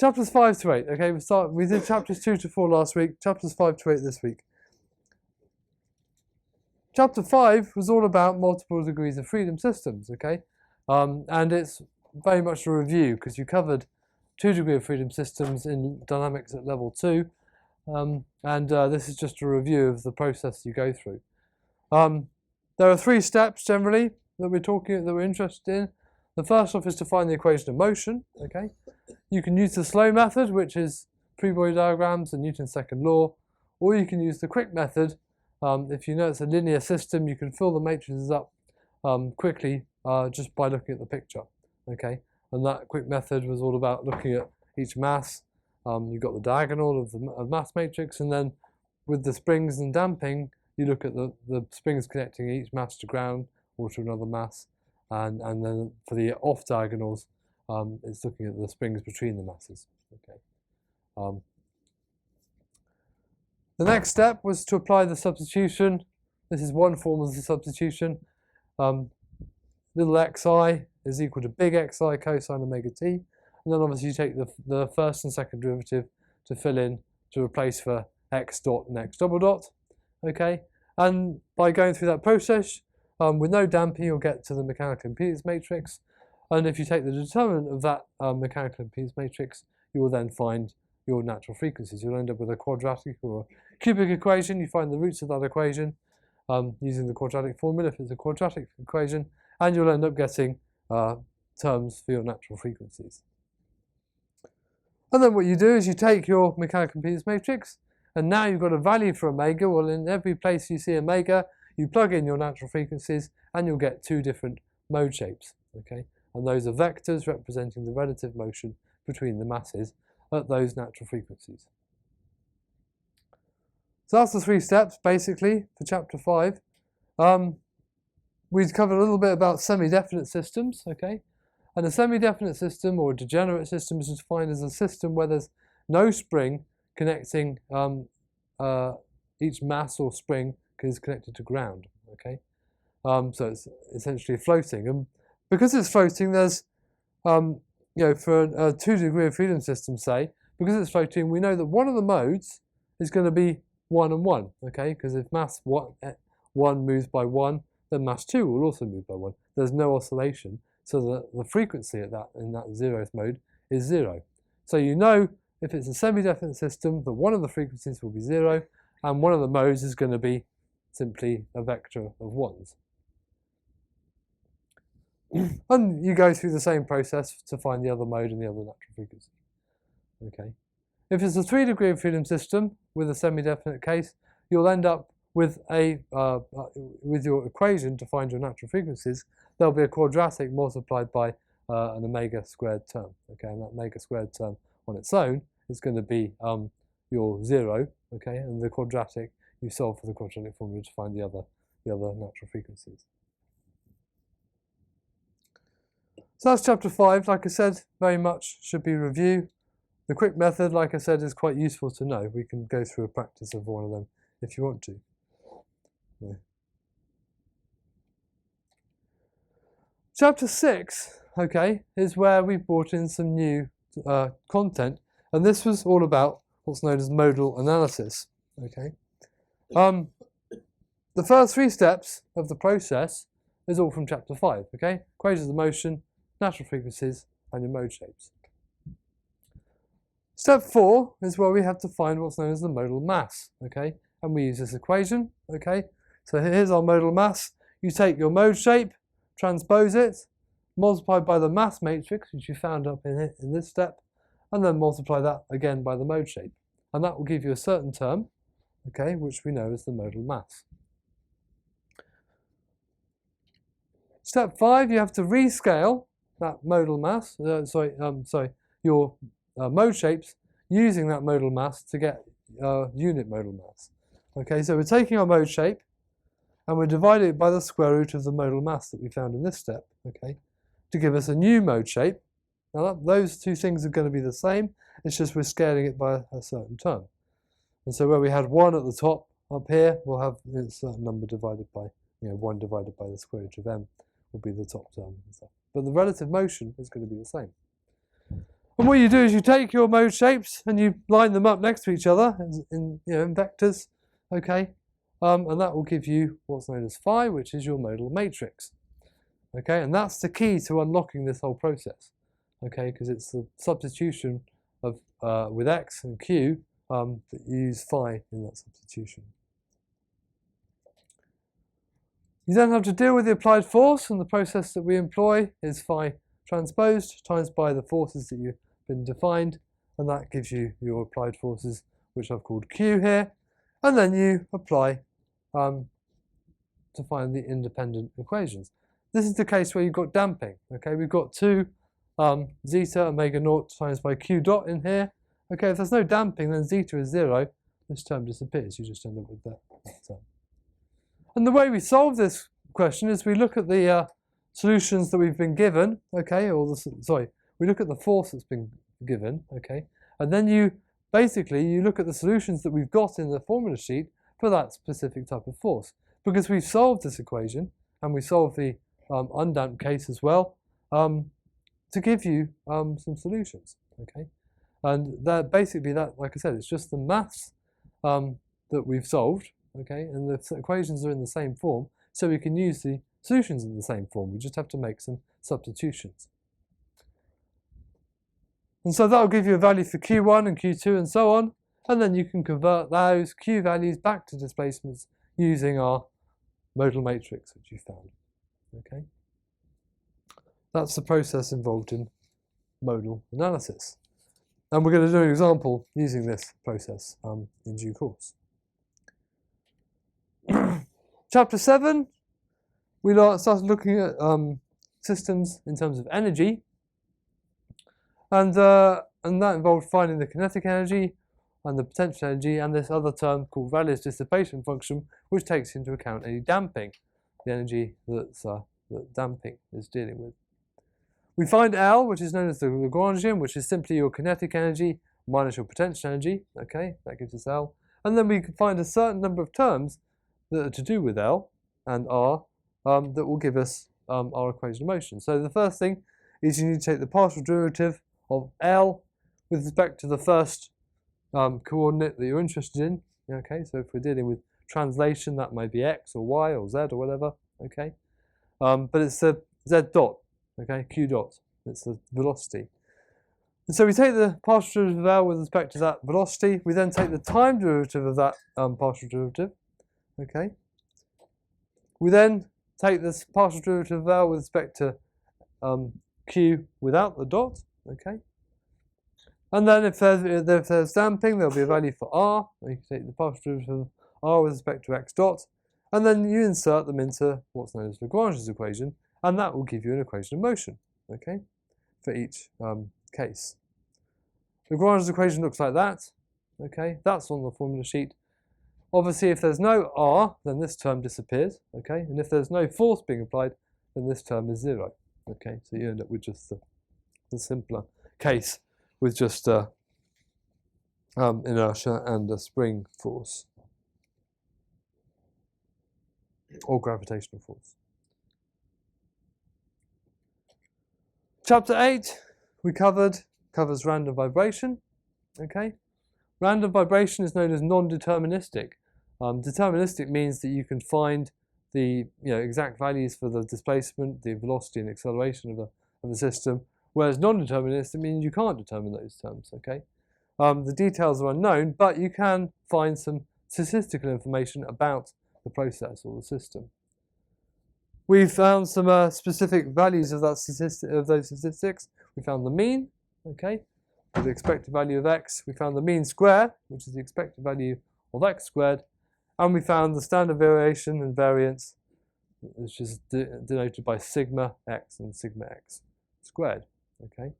Chapters 5 to 8. Okay, we did chapters 2 to 4 last week. Chapters 5 to 8 this week. Chapter 5 was all about multiple degrees of freedom systems. Okay, and it's very much a review because you covered 2 degree of freedom systems in dynamics at level 2, and this is just a review of the process you go through. There are 3 steps generally that we're interested in. The first off is to find the equation of motion. Okay, you can use the slow method, which is free body diagrams and Newton's second law, or you can use the quick method. If you know it's a linear system, you can fill the matrices up quickly just by looking at the picture. Okay, and that quick method was all about looking at each mass. You've got the diagonal of the mass matrix, and then with the springs and damping, you look at the springs connecting each mass to ground or to another mass, and then for the off diagonals, it's looking at the springs between the masses. Okay. The next step was to apply the substitution. This is one form of the substitution. Little xi is equal to big Xi cosine omega t. And then obviously you take the first and second derivative to fill in, to replace for x dot and x double dot. Okay, and by going through that process, with no damping, you'll get to the mechanical impedance matrix. And if you take the determinant of that mechanical impedance matrix, you will then find your natural frequencies. You'll end up with a quadratic or cubic equation. You find the roots of that equation using the quadratic formula if it's a quadratic equation, and you'll end up getting terms for your natural frequencies. And then what you do is you take your mechanical impedance matrix, and now you've got a value for omega. Well, in every place you see omega, you plug in your natural frequencies, and you'll get 2 different mode shapes. Okay, and those are vectors representing the relative motion between the masses at those natural frequencies. So that's the 3 steps basically for chapter 5. We've covered a little bit about semi-definite systems. Okay, and a semi-definite system or a degenerate system is defined as a system where there's no spring connecting each mass or spring is connected to ground. Okay, so it's essentially floating, and because it's floating, there's for a 2 degree of freedom system, say, because it's floating, we know that one of the modes is going to be 1 and 1. Okay, because if mass 1 moves by 1, then mass 2 will also move by 1. There's no oscillation, so the frequency in that 0th mode is 0. So you know if it's a semi-definite system that one of the frequencies will be 0, and one of the modes is going to be simply a vector of 1s. And you go through the same process to find the other mode and the other natural frequency. Okay. If it's a 3 degree of freedom system with a semi-definite case, you'll end up with with your equation to find your natural frequencies. There'll be a quadratic multiplied by an omega squared term. Okay, and that omega squared term on its own is going to be your 0. Okay, and the quadratic you solve for the quadratic formula to find the other natural frequencies. So that's chapter 5. Like I said, very much should be review. The quick method, like I said, is quite useful to know. We can go through a practice of one of them if you want to. Yeah. Chapter 6, okay, is where we brought in some new content, and this was all about what's known as modal analysis. Okay, the first 3 steps of the process is all from chapter 5. Okay, equations of motion, natural frequencies, and your mode shapes. Step 4 is where we have to find what's known as the modal mass. Okay, and we use this equation. Okay, so here's our modal mass. You take your mode shape, transpose it, multiply by the mass matrix, which you found up in this step, and then multiply that again by the mode shape. And that will give you a certain term, okay, which we know as the modal mass. Step 5, you have to rescale that modal mass, your mode shapes using that modal mass to get unit modal mass. Okay, so we're taking our mode shape and we're dividing it by the square root of the modal mass that we found in this step, okay, to give us a new mode shape. Now those 2 things are going to be the same, it's just we're scaling it by a certain term. And so where we had 1 at the top up here, we'll have a certain number divided by, 1 divided by the square root of m will be the top term and stuff. But the relative motion is going to be the same. And what you do is you take your mode shapes and you line them up next to each other in vectors, okay? And that will give you what's known as phi, which is your modal matrix, okay? And that's the key to unlocking this whole process, okay? Because it's the substitution of with x and q that you use phi in that substitution. You then have to deal with the applied force, and the process that we employ is phi transposed times by the forces that you've been defined, and that gives you your applied forces, which I've called Q here, and then you apply to find the independent equations. This is the case where you've got damping. Okay, we've got 2 zeta omega naught times by Q dot in here. Okay, if there's no damping, then zeta is 0. This term disappears. You just end up with that term. And the way we solve this question is we look at the solutions that we've been given, okay, we look at the force that's been given, okay, and then you look at the solutions that we've got in the formula sheet for that specific type of force. Because we've solved this equation, and we solved the undamped case as well, to give you some solutions, okay. And that basically, like I said, it's just the maths that we've solved, okay, and the equations are in the same form, so we can use the solutions in the same form. We just have to make some substitutions. And so that will give you a value for Q1 and Q2 and so on, and then you can convert those Q values back to displacements using our modal matrix, which you found. Okay, that's the process involved in modal analysis. And we're going to do an example using this process in due course. Chapter 7, we started looking at systems in terms of energy, and that involved finding the kinetic energy and the potential energy, and this other term called Rayleigh's dissipation function, which takes into account any damping, the energy that damping is dealing with. We find L, which is known as the Lagrangian, which is simply your kinetic energy minus your potential energy. Okay, that gives us L. And then we can find a certain number of terms that are to do with L and R that will give us our equation of motion. So the first thing is you need to take the partial derivative of L with respect to the first coordinate that you're interested in. Okay, so if we're dealing with translation, that may be X or Y or Z or whatever. Okay, but it's a Z dot. Okay, Q dot. It's the velocity. And so we take the partial derivative of L with respect to that velocity. We then take the time derivative of that partial derivative. Okay. We then take this partial derivative of L with respect to Q without the dot. Okay. And then if there's damping, there'll be a value for R. You can take the partial derivative of R with respect to X dot, and then you insert them into what's known as Lagrange's equation, and that will give you an equation of motion, okay, for each case. Lagrange's equation looks like that, okay, that's on the formula sheet. Obviously, if there's no R, then this term disappears, okay, and if there's no force being applied, then this term is 0, okay, so you end up with just the simpler case with just inertia and a spring force or gravitational force. Chapter 8 we covers random vibration. Okay, random vibration is known as non-deterministic. Deterministic means that you can find the exact values for the displacement, the velocity and acceleration of the system. Whereas non-deterministic means you can't determine those terms, okay? The details are unknown, but you can find some statistical information about the process or the system. We found some specific values of those statistics. We found the mean, okay, with the expected value of x. We found the mean square, which is the expected value of x squared. And we found the standard variation and variance, which is denoted by sigma x and sigma x squared. Okay,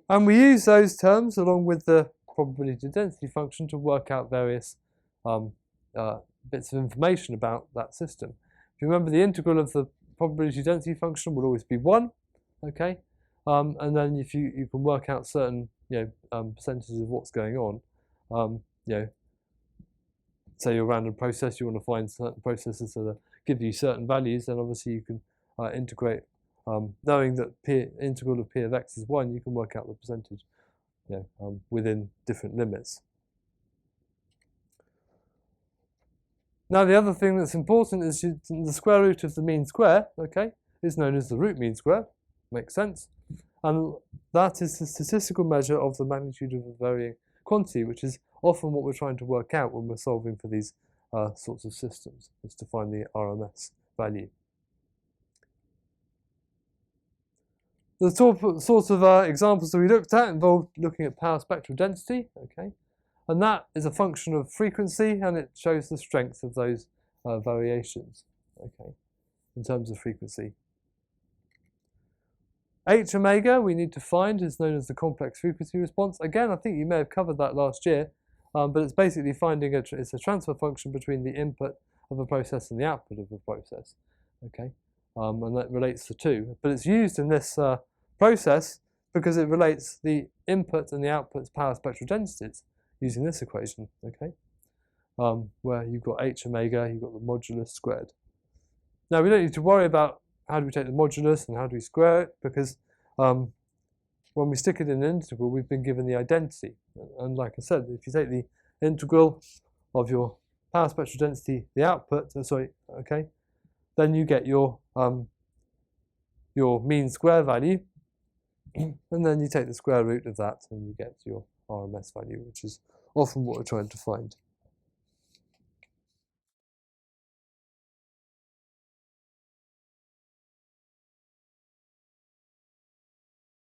and we use those terms along with the probability density function to work out various bits of information about that system. If you remember, the integral of the probability density function will always be 1. Okay, and then if you can work out certain percentages of what's going on, say your random process, you want to find certain processes that give you certain values, then obviously you can integrate knowing that integral of p of x is 1, you can work out the percentage within different limits. Now the other thing that's important is the square root of the mean square, okay, is known as the root mean square. Makes sense. And that is the statistical measure of the magnitude of a varying quantity, which is often what we're trying to work out when we're solving for these sorts of systems, is to find the RMS value. The sort of examples that we looked at involved looking at power spectral density, okay, and that is a function of frequency, and it shows the strength of those variations, okay, in terms of frequency. H omega we need to find is known as the complex frequency response. Again, I think you may have covered that last year, but it's basically finding it's a transfer function between the input of a process and the output of a process, okay, and that relates to 2. But it's used in this process because it relates the input and the output's power spectral densities using this equation, okay, where you've got H omega, you've got the modulus squared. Now we don't need to worry about how do we take the modulus and how do we square it, because when we stick it in an integral, we've been given the identity. And like I said, if you take the integral of your power spectral density, the output, then you get your mean square value, and then you take the square root of that and you get your RMS value, which is often what we're trying to find.